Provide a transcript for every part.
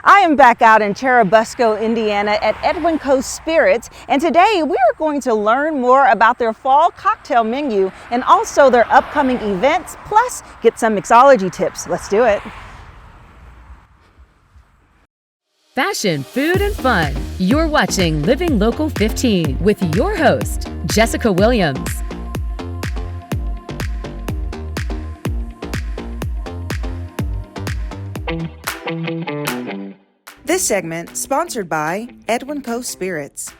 I am back out in Churubusco, Indiana at Edwin Coe Spirits, and today we are going to learn more about their fall cocktail menu and also their upcoming events, plus get some mixology tips. Let's do it. Fashion, food, and fun. You're watching Living Local 15 with your host, Jessica Williams. This segment sponsored by Edwin Coe Spirits.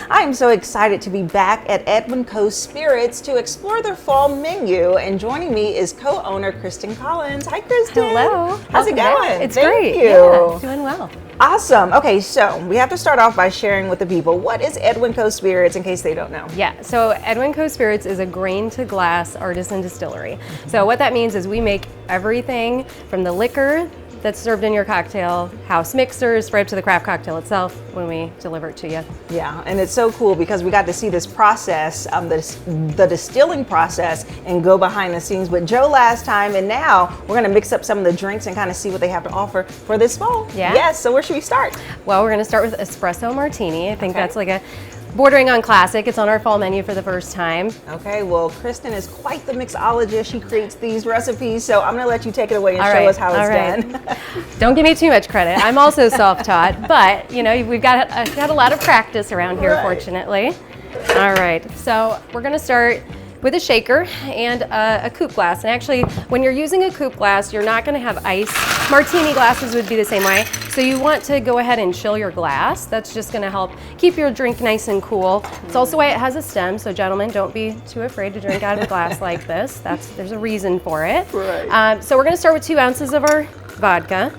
I am so excited to be back at Edwin Coe Spirits to explore their fall menu, and joining me is co-owner Kristen Collins. Hi, Kristen. Hello. How's it going? It's Thank great. you. Yeah, doing well. Awesome. Okay, so we have to start off by sharing with the people, what is Edwin Coe Spirits in case they don't know? Yeah, so Edwin Coe Spirits is a grain to glass artisan distillery. So what that means is we make everything from the liquor that's served in your cocktail, house mixers, right up to the craft cocktail itself when we deliver it to you. Yeah, and it's so cool because we got to see this process, the distilling process, and go behind the scenes with Joe last time, and now we're gonna mix up some of the drinks and kind of see what they have to offer for this fall. Yeah. Yes, so where should we start? Well, we're gonna start with espresso martini. I think that's like a bordering on classic. It's on our fall menu for the first time. Okay, well, Kristen is quite the mixologist. She creates these recipes, so I'm gonna let you take it away and show us how it's done. Don't give me too much credit. I'm also self-taught, but you know, we've got a lot of practice around here, fortunately. All right, so we're gonna start with a shaker and a coupe glass. And actually, when you're using a coupe glass, you're not gonna have ice. Martini glasses would be the same way. So you want to go ahead and chill your glass. That's just gonna help keep your drink nice and cool. It's also why it has a stem, so gentlemen, don't be too afraid to drink out of a glass like this. There's a reason for it. Right. So we're gonna start with 2 ounces of our vodka,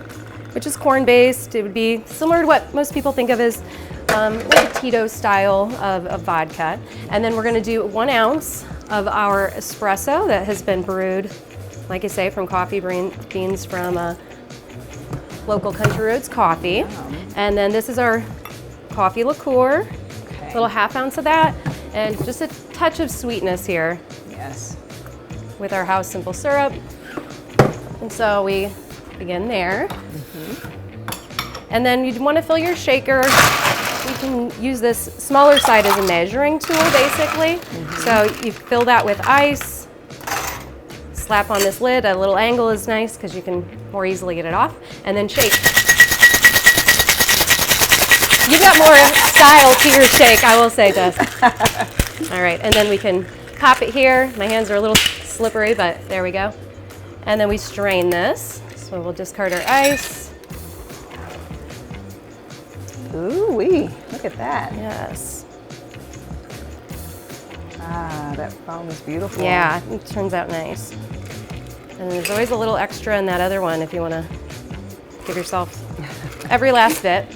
which is corn-based. It would be similar to what most people think of as like a Tito style of vodka. And then we're gonna do 1 ounce of our espresso that has been brewed, like I say, from coffee beans from local Country Roads Coffee. And then this is our coffee liqueur, a little 1/2 ounce of that, and just a touch of sweetness here. Yes. With our house simple syrup. And so we begin there. And then you'd want to fill your shaker. You can use this smaller side as a measuring tool, basically. So you fill that with ice, slap on this lid. A little angle is nice because you can more easily get it off, and then shake. You've got more style to your shake, I will say, Jess. All right, and then we can pop it here. My hands are a little slippery, but there we go. And then we strain this. So we'll discard our ice. Ooh-wee, look at that. Yes. Ah, that foam is beautiful. Yeah, it turns out nice. And there's always a little extra in that other one if you want to give yourself every last bit.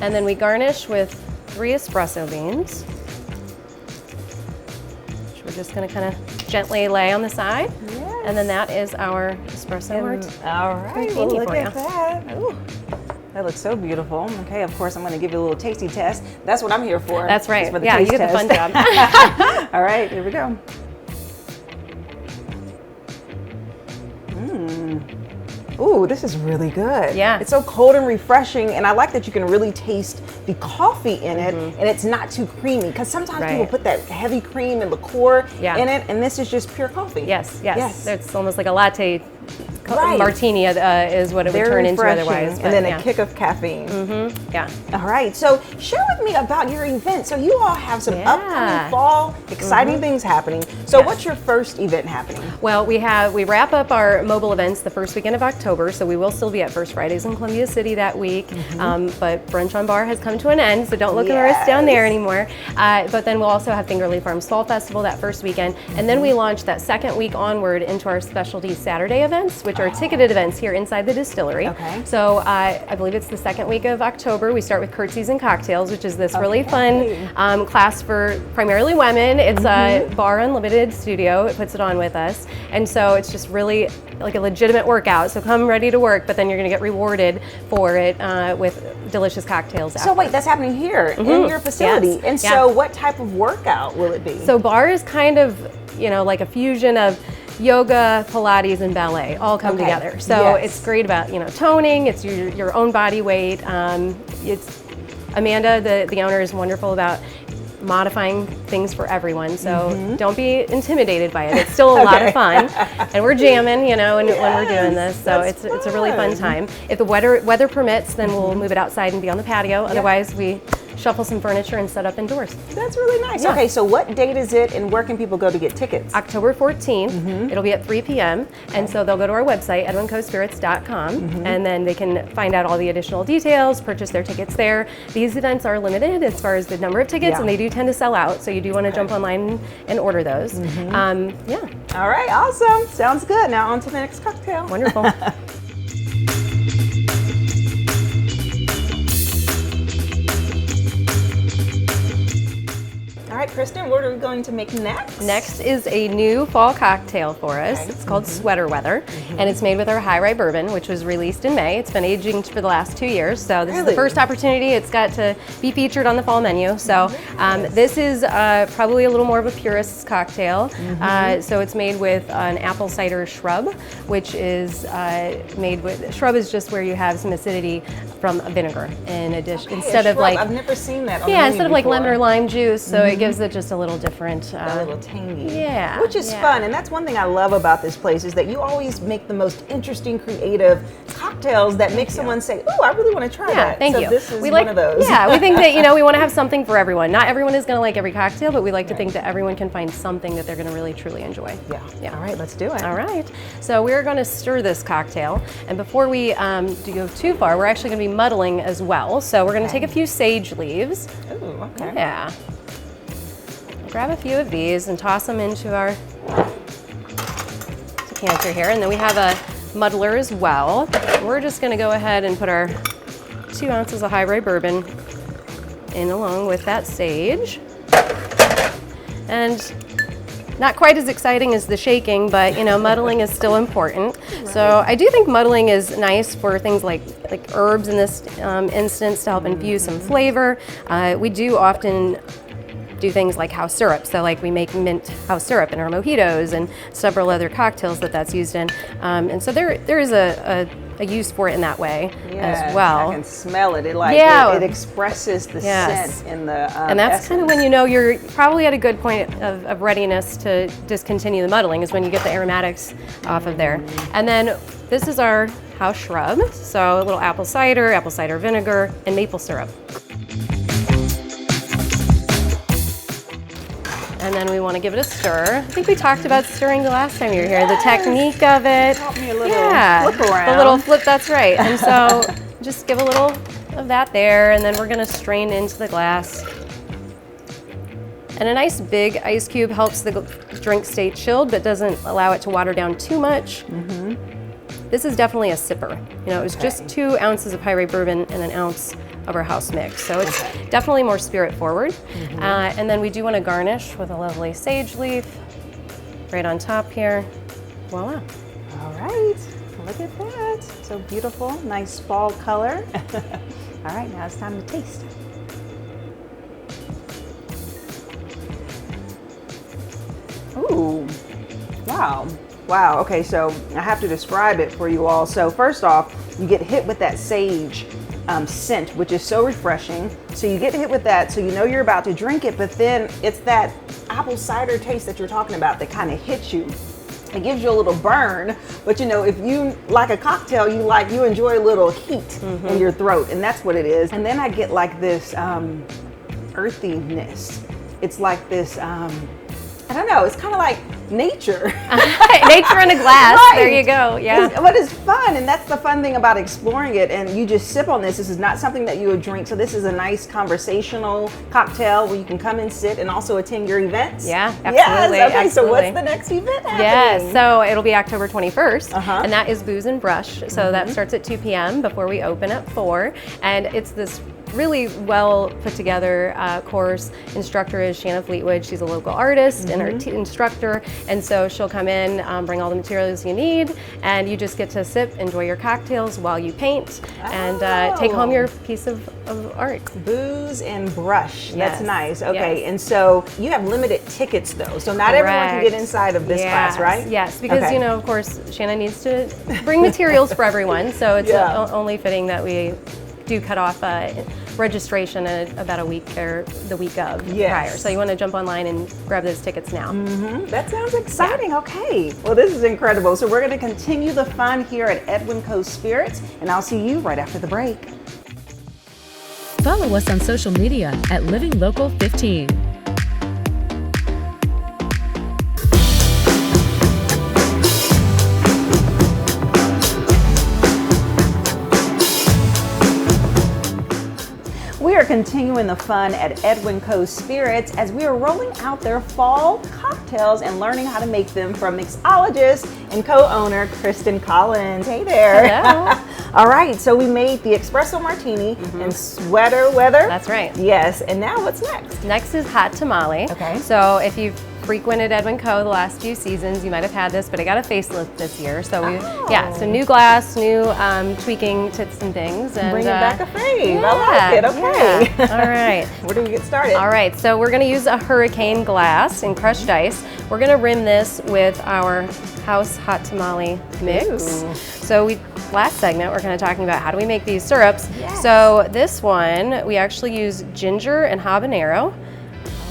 And then we garnish with 3 espresso beans, which we're just going to kind of gently lay on the side. Yes. And then that is our espresso martini. All right, well, look at that. Ooh. That looks so beautiful. Okay, of course, I'm going to give you a little tasty test. That's what I'm here for. That's right. For the Yeah, you taste get the fun test. job. All right, here we go. Ooh, this is really good. Yeah. It's so cold and refreshing, and I like that you can really taste the coffee in it, and it's not too creamy, because sometimes people put that heavy cream and liqueur in it, and this is just pure coffee. Yes. It's almost like a latte. Martini is what it would Very turn into refreshing, otherwise. And then a kick of caffeine. Yeah. All right, so share with me about your event. So you all have some upcoming fall exciting things happening. So what's your first event happening? Well, we wrap up our mobile events the first weekend of October, so we will still be at First Fridays in Columbia City that week. But Brunch on Bar has come to an end, so don't look at the wrist down there anymore. But then we'll also have Fingerly Farms Fall Festival that first weekend, and then we launch that second week onward into our specialty Saturday events, which are ticketed events here inside the distillery. Okay. So I believe it's the second week of October. We start with Curtsies and Cocktails, which is this really fun class for primarily women. It's a Bar Unlimited studio. It puts it on with us. And so it's just really like a legitimate workout. So come ready to work, but then you're gonna get rewarded for it with delicious cocktails after. So wait, that's happening here in your facility. And so what type of workout will it be? So bar is kind of, you know, like a fusion of yoga, Pilates, and ballet all come Okay. together. So Yes. it's great about, toning, it's your own body weight. It's Amanda, the owner, is wonderful about modifying things for everyone. So don't be intimidated by it. It's still a lot of fun. And we're jamming, when we're doing this. So it's a really fun time. If the weather permits, then we'll move it outside and be on the patio. Otherwise, we shuffle some furniture and set up indoors. That's really nice. Yeah. Okay, so what date is it and where can people go to get tickets? October 14th. It'll be at 3 p.m. And so they'll go to our website, edwincospirits.com, and then they can find out all the additional details, purchase their tickets there. These events are limited as far as the number of tickets, and they do tend to sell out. So you do want to jump online and order those. Yeah. All right, awesome. Sounds good. Now on to the next cocktail. Wonderful. All right, Kristen, what are we going to make next? Next is a new fall cocktail for us. It's called Sweater Weather, and it's made with our high rye bourbon, which was released in May. It's been aging for the last 2 years, so this is the first opportunity it's got to be featured on the fall menu. So this is probably a little more of a purist's cocktail. So it's made with an apple cider shrub, which is made with, shrub is just where you have some acidity from vinegar in addition, instead of like, I've never seen that on the yeah, menu instead of like before. lemon or lime juice, so it gives it just a little different. A little tangy. Yeah. Which is fun, and that's one thing I love about this place is that you always make the most interesting, creative cocktails that make someone say, "Oh, I really want to try that." Thank so you. This is we one of those. Yeah, we think that we want to have something for everyone. Not everyone is going to like every cocktail, but we like to think that everyone can find something that they're going to really truly enjoy. Yeah. All right, let's do it. All right. So we're going to stir this cocktail, and before we do go too far, we're actually going to be muddling as well. So we're going to take a few sage leaves. Ooh, okay. Yeah. Grab a few of these and toss them into our decanter here, and then we have a muddler as well. We're just going to go ahead and put our 2 ounces of high rye bourbon in along with that sage. And not quite as exciting as the shaking, but muddling is still important. Right. So I do think muddling is nice for things like herbs in this instance to help infuse some flavor. We do often do things like house syrup. So like we make mint house syrup in our mojitos and several other cocktails that's used in. And so there is a use for it in that way as well. I can smell it. It expresses the scent in the and that's kind of when you're probably at a good point of readiness to discontinue the muddling, is when you get the aromatics off of there. And then this is our house shrub. So a little apple cider vinegar, and maple syrup. And then we want to give it a stir. I think we talked about stirring the last time you were here, the technique of it. Help me a little flip around. The little flip, that's right. And so just give a little of that there, and then we're going to strain into the glass. And a nice big ice cube helps the drink stay chilled, but doesn't allow it to water down too much. This is definitely a sipper. It was just 2 ounces of high rye bourbon and an ounce of our house mix. So it's definitely more spirit forward. And then we do want to garnish with a lovely sage leaf right on top here. Voila. All right, look at that. So beautiful, nice fall color. All right, now it's time to taste. Ooh, wow. Wow, okay, so I have to describe it for you all. So first off, you get hit with that sage scent, which is so refreshing. So you get hit with that, so you're about to drink it, but then it's that apple cider taste that you're talking about that kind of hits you. It gives you a little burn, but if you like a cocktail, you enjoy a little heat in your throat, and that's what it is. And then I get like this earthiness. It's like this, I don't know, it's kind of like nature. Nature in a glass, right. There you go, yeah. But it's fun, and that's the fun thing about exploring it, and you just sip on this. This is not something that you would drink, so this is a nice conversational cocktail where you can come and sit and also attend your events. Yeah, absolutely. Yes, okay, absolutely. So what's the next event happening? Yes, so it'll be October 21st, and that is Booze and Brush. So that starts at 2 p.m. before we open at 4, and it's this really well put together course. Instructor is Shanna Fleetwood. She's a local artist and our instructor, and so she'll come in, bring all the materials you need, and you just get to sip, enjoy your cocktails while you paint, and take home your piece of art. Booze and brush. Yes. That's nice. Okay, Yes. and so you have limited tickets though, so not everyone can get inside of this class, right? Yes, because you know, of course, Shanna needs to bring materials for everyone, so it's only fitting that we do cut off registration about a week or the week of prior. So you want to jump online and grab those tickets now. That sounds exciting. Okay. Well, this is incredible. So we're going to continue the fun here at Edwin Coe Spirits, and I'll see you right after the break. Follow us on social media at Living Local 15. We are continuing the fun at Edwin Coe Spirits as we are rolling out their fall cocktails and learning how to make them from mixologist and co-owner Kristen Collins. Hey there. Hello. All right, so we made the espresso martini in sweater weather. That's right. Yes, and now what's next? Next is hot tamale. Okay. So if you've frequented Edwin Coe the last few seasons, you might have had this, but I got a facelift this year. So so new glass, new tweaking tips and things. And Bringing back a fave. Yeah, I like it. Okay. yeah. All right. Where do we get started? All right, so we're gonna use a hurricane glass and crushed ice. We're gonna rim this with our house hot tamale mix. Ooh. So last segment, we're kind of talking about how do we make these syrups. Yes. So this one, we actually use ginger and habanero,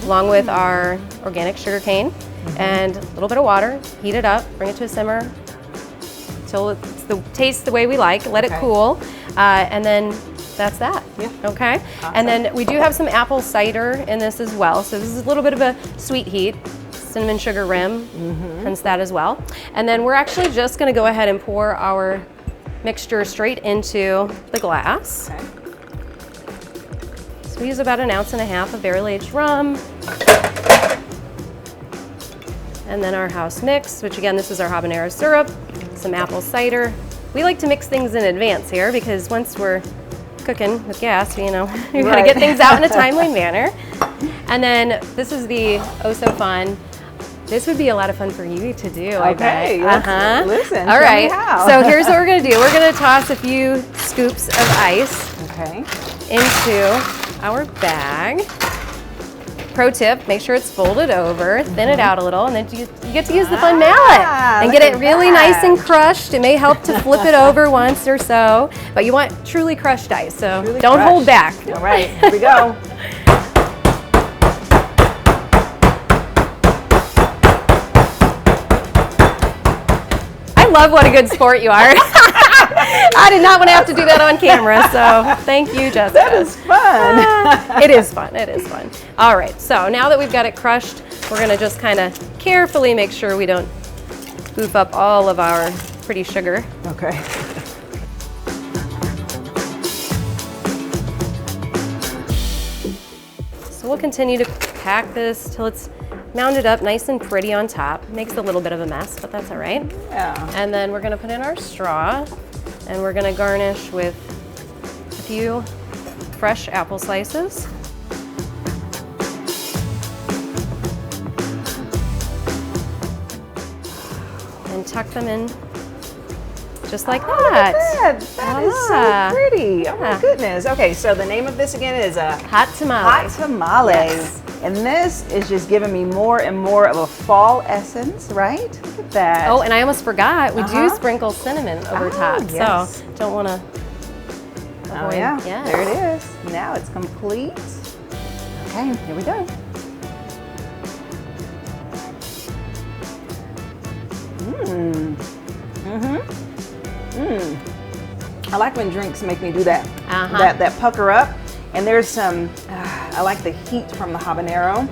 along with our organic sugar cane and a little bit of water. Heat it up, bring it to a simmer until it's tastes the way we like. Let it cool, and then that's that. Yeah. Okay. Awesome. And then we do have some apple cider in this as well. So this is a little bit of a sweet heat, cinnamon sugar rim, hence that as well. And then we're actually just going to go ahead and pour our mixture straight into the glass. Okay. We use about 1.5 ounces of barrel-aged rum. And then our house mix, which again, this is our habanero syrup, some apple cider. We like to mix things in advance here because once we're cooking with gas, you know, we gotta get things out in a timely manner. And then this is the oh so fun. This would be a lot of fun for you to do, I bet. Okay, listen, all show right, me how. so here's what we're gonna do. We're gonna toss a few scoops of ice into our bag. Pro tip, make sure it's folded over, thin it out a little, and then you get to use the fun mallet and get it really nice and crushed. It may help to flip it over once or so, but you want truly crushed ice, so don't hold back. All right, here we go. I love what a good sport you are. I did not want to have to do that on camera, so thank you, Jessica. That is fun. It is fun, it is fun. All right, so now that we've got it crushed, we're gonna just kind of carefully make sure we don't goof up all of our pretty sugar. Okay. So we'll continue to pack this till it's mounded up nice and pretty on top. Makes a little bit of a mess, but that's all right. Yeah. And then we're gonna put in our straw, and we're gonna garnish with a few fresh apple slices. And tuck them in just like that. That is so pretty. Oh my goodness. Okay, so the name of this again is a hot tamale. Hot tamale. Yes. And this is just giving me more and more of a fall essence, right? Look at that. Oh, and I almost forgot, we do sprinkle cinnamon over top. Yes. So don't want to Oh yeah, there it is. Now it's complete. Okay, here we go. I like when drinks make me do that. That pucker up. And there's some, I like the heat from the habanero.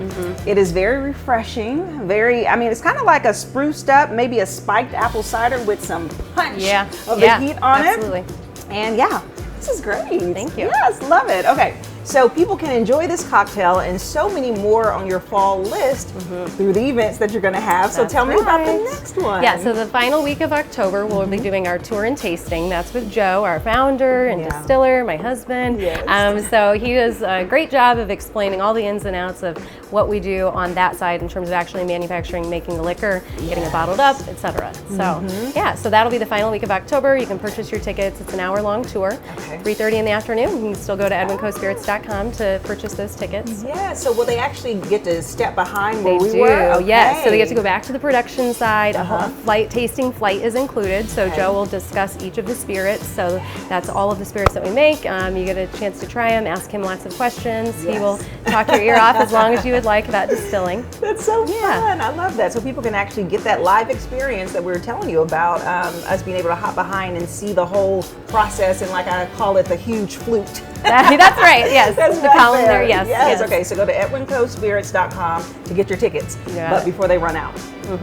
It is very refreshing. I mean, it's kind of like a spruced up, maybe a spiked apple cider with some punch of the heat on it. And yeah, this is great. Thank you. Yes, love it. Okay, So people can enjoy this cocktail and so many more on your fall list through the events that you're going to have. So tell me about the next one. Yeah, so the final week of October, we'll be doing our tour and tasting. That's with Joe, our founder and distiller, my husband. Yes. So he does a great job of explaining all the ins and outs of what we do on that side in terms of actually manufacturing, making the liquor, getting it bottled up, etc. So yeah, so that'll be the final week of October. You can purchase your tickets. It's an hour-long tour, 3:30 in the afternoon. You can still go to edwincoespirits.com to purchase those tickets. Yeah, so will they actually get to step behind where They we do. were? Oh, yes. So they get to go back to the production side. A whole tasting flight is included. So Joe will discuss each of the spirits. So that's all of the spirits that we make. You get a chance to try them, ask him lots of questions. He will talk your ear off as long as you would like about distilling. That's so fun. I love that. So people can actually get that live experience that we were telling you about, us being able to hop behind and see the whole process, and like I call it, the huge flute. That's right, yes. That's the column there, yes. Okay, so go to edwincoespirits.com to get your tickets, but before they run out.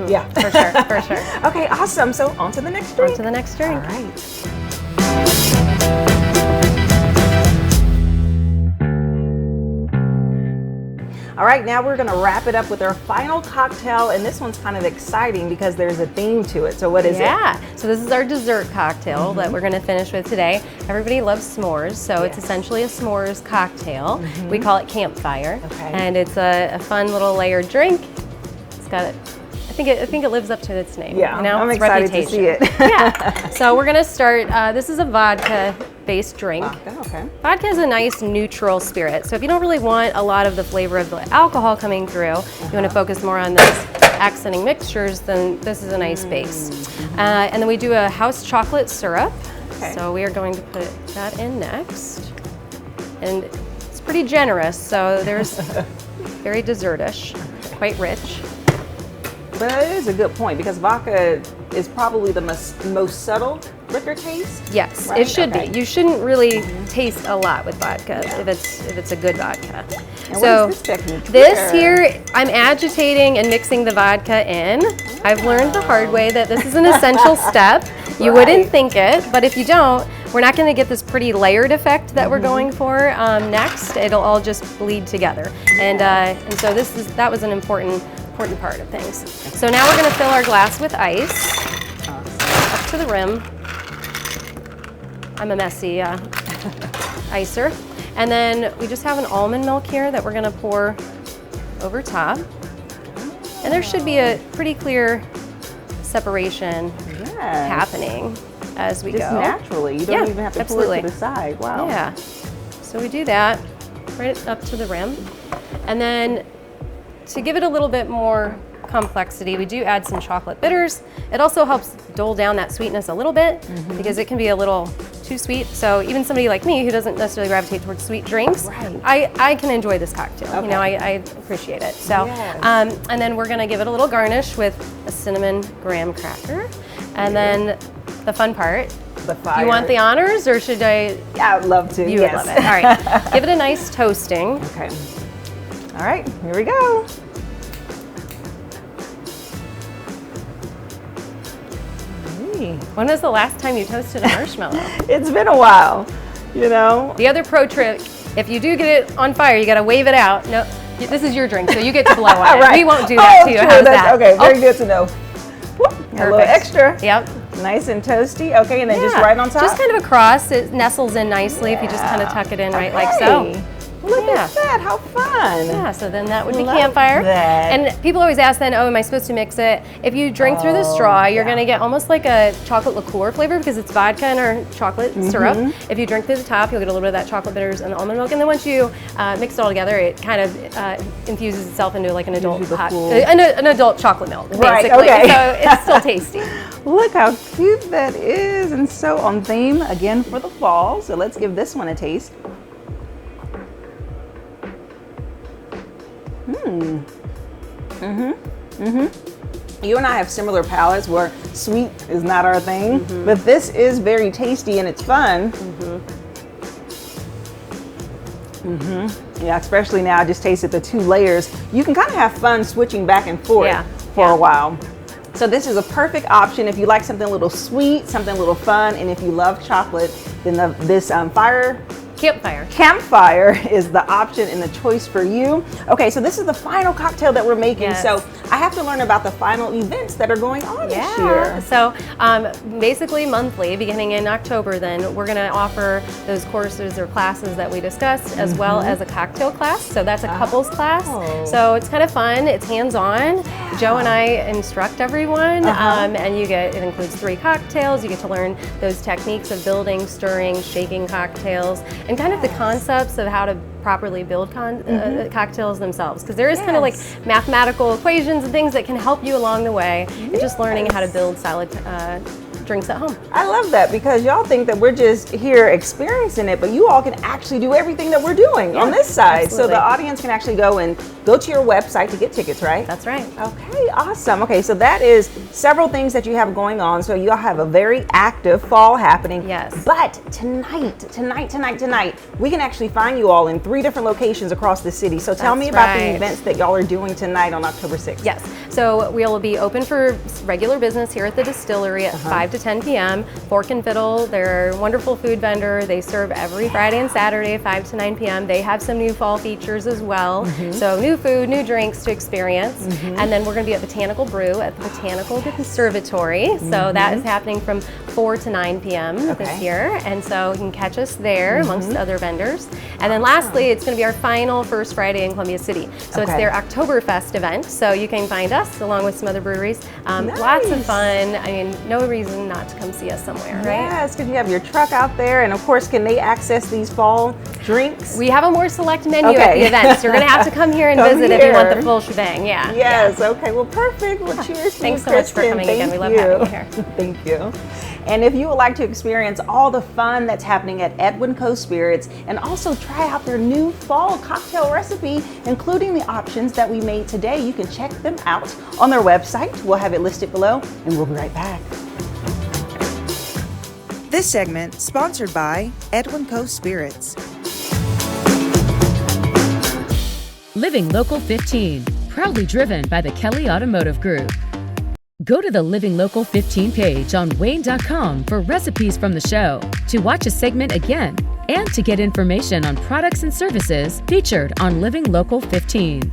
Yeah. For sure, for sure. Okay, awesome. So on to the next drink. On to the next drink. All right. All right, now we're gonna wrap it up with our final cocktail, and this one's kind of exciting because there's a theme to it. So what is it? Yeah, so this is our dessert cocktail that we're gonna finish with today. Everybody loves s'mores, so it's essentially a s'mores cocktail. We call it Campfire, and it's a fun little layered drink. It's got I think it lives up to its name. Yeah, you know, I'm its excited reputation. to see it. Yeah, so we're gonna start, this is a vodka-based drink. Vodka is a nice neutral spirit, so if you don't really want a lot of the flavor of the alcohol coming through, you wanna focus more on those accenting mixtures, then this is a nice base. And then we do a house chocolate syrup. So we are going to put that in next. And it's pretty generous, so there's very dessert-ish, quite rich. But it is a good point because vodka is probably the most subtle liquor taste. Yes, right? it should be. You shouldn't really taste a lot with vodka if it's a good vodka. And so what is this technique this here, I'm agitating and mixing the vodka in. I've learned the hard way that this is an essential step. You wouldn't think it, but if you don't, we're not going to get this pretty layered effect that we're going for next. It'll all just bleed together, and so that was an important part of things. So now we're going to fill our glass with ice up to the rim. I'm a messy icer. And then we just have an almond milk here that we're going to pour over top. And there should be a pretty clear separation happening as we go. Just naturally. You don't even have to pour it to the side. Wow. Yeah. So we do that right up to the rim. And then to give it a little bit more complexity, we do add some chocolate bitters. It also helps dole down that sweetness a little bit because it can be a little too sweet. So even somebody like me who doesn't necessarily gravitate towards sweet drinks, I can enjoy this cocktail. You know, I appreciate it. So, and then we're gonna give it a little garnish with a cinnamon graham cracker. And then the fun part, the fire. You want the honors or should I? Yeah, I would love to. You would love it. All right, give it a nice toasting. Okay. All right, here we go. When was the last time you toasted a marshmallow? It's been a while, you know. The other pro trick, if you do get it on fire, you gotta wave it out. No, this is your drink, so you get to blow on it. We won't do that to you. How's that? Okay, very good to know. A little extra. Yep. Nice and toasty. Okay, and then just right on top? Just kind of across. It nestles in nicely if you just kind of tuck it in right like so. Look at that, how fun. Yeah, so then that would be Campfire. And people always ask then, oh, am I supposed to mix it? If you drink through the straw, you're gonna get almost like a chocolate liqueur flavor because it's vodka and our chocolate syrup. If you drink through the top, you'll get a little bit of that chocolate bitters and the almond milk. And then once you mix it all together, it kind of infuses itself into like an adult an adult chocolate milk, basically. So it's still tasty. Look how cute that is, and so on theme again for the fall. So let's give this one a taste. You and I have similar palates where sweet is not our thing, but this is very tasty and it's fun. Yeah, especially now I just tasted the 2 layers. You can kind of have fun switching back and forth for a while. So this is a perfect option if you like something a little sweet, something a little fun, and if you love chocolate, then this fire Campfire. Campfire is the option and the choice for you. Okay, so this is the final cocktail that we're making. Yes. So I have to learn about the final events that are going on this year. So basically monthly, beginning in October, then we're going to offer those courses or classes that we discussed, as well as a cocktail class. So that's a couples class. So it's kind of fun. It's hands-on. Joe and I instruct everyone, and it includes 3 cocktails. You get to learn those techniques of building, stirring, shaking cocktails, and kind of the concepts of how to properly build cocktails themselves, because there is kind of like mathematical equations and things that can help you along the way, and just learning how to build solid drinks at home. I love that, because y'all think that we're just here experiencing it, but you all can actually do everything that we're doing on this side. Absolutely. So the audience can actually go to your website to get tickets, right? That's right. Okay, awesome. Okay, so that is several things that you have going on. So you'll have a very active fall happening. Yes. But tonight, we can actually find you all in 3 different locations across the city. So tell me about the events that y'all are doing tonight on October 6th. Yes. So we'll be open for regular business here at the distillery at 5 to 10 p.m. Fork and Fiddle, they're a wonderful food vendor. They serve every Friday and Saturday, 5 to 9 p.m. They have some new fall features as well. So new food, new drinks to experience. And then we're going to be at Botanical Brew at the Botanical Conservatory. So that is happening from 4 to 9 p.m. this year. And so you can catch us there amongst other vendors. And then lastly, it's going to be our final First Friday in Columbia City. So it's their Oktoberfest event. So you can find us along with some other breweries. Lots of fun. I mean, no reason not to come see us somewhere, right? Yes, because you have your truck out there, and of course, can they access these fall drinks? We have a more select menu at the event, so you're going to have to come here and visit if you want the full shebang. Yeah. Yes. Okay. Well, perfect. Well, cheers. Thanks so much for coming again. We love having you here. Thank you. And if you would like to experience all the fun that's happening at Edwin Coe Spirits, and also try out their new fall cocktail recipe, including the options that we made today, you can check them out on their website. We'll have it listed below, and we'll be right back. This segment sponsored by Edwin Coe Spirits. Living Local 15, proudly driven by the Kelly Automotive Group. Go to the Living Local 15 page on WANE.com for recipes from the show, to watch a segment again, and to get information on products and services featured on Living Local 15.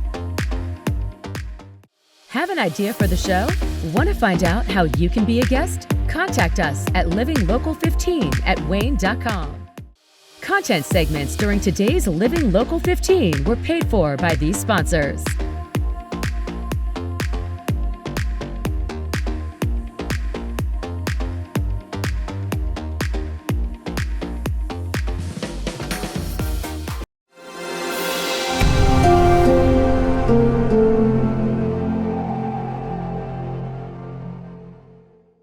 Have an idea for the show? Want to find out how you can be a guest? Contact us at livinglocal15@WANE.com. Content segments during today's Living Local 15 were paid for by these sponsors.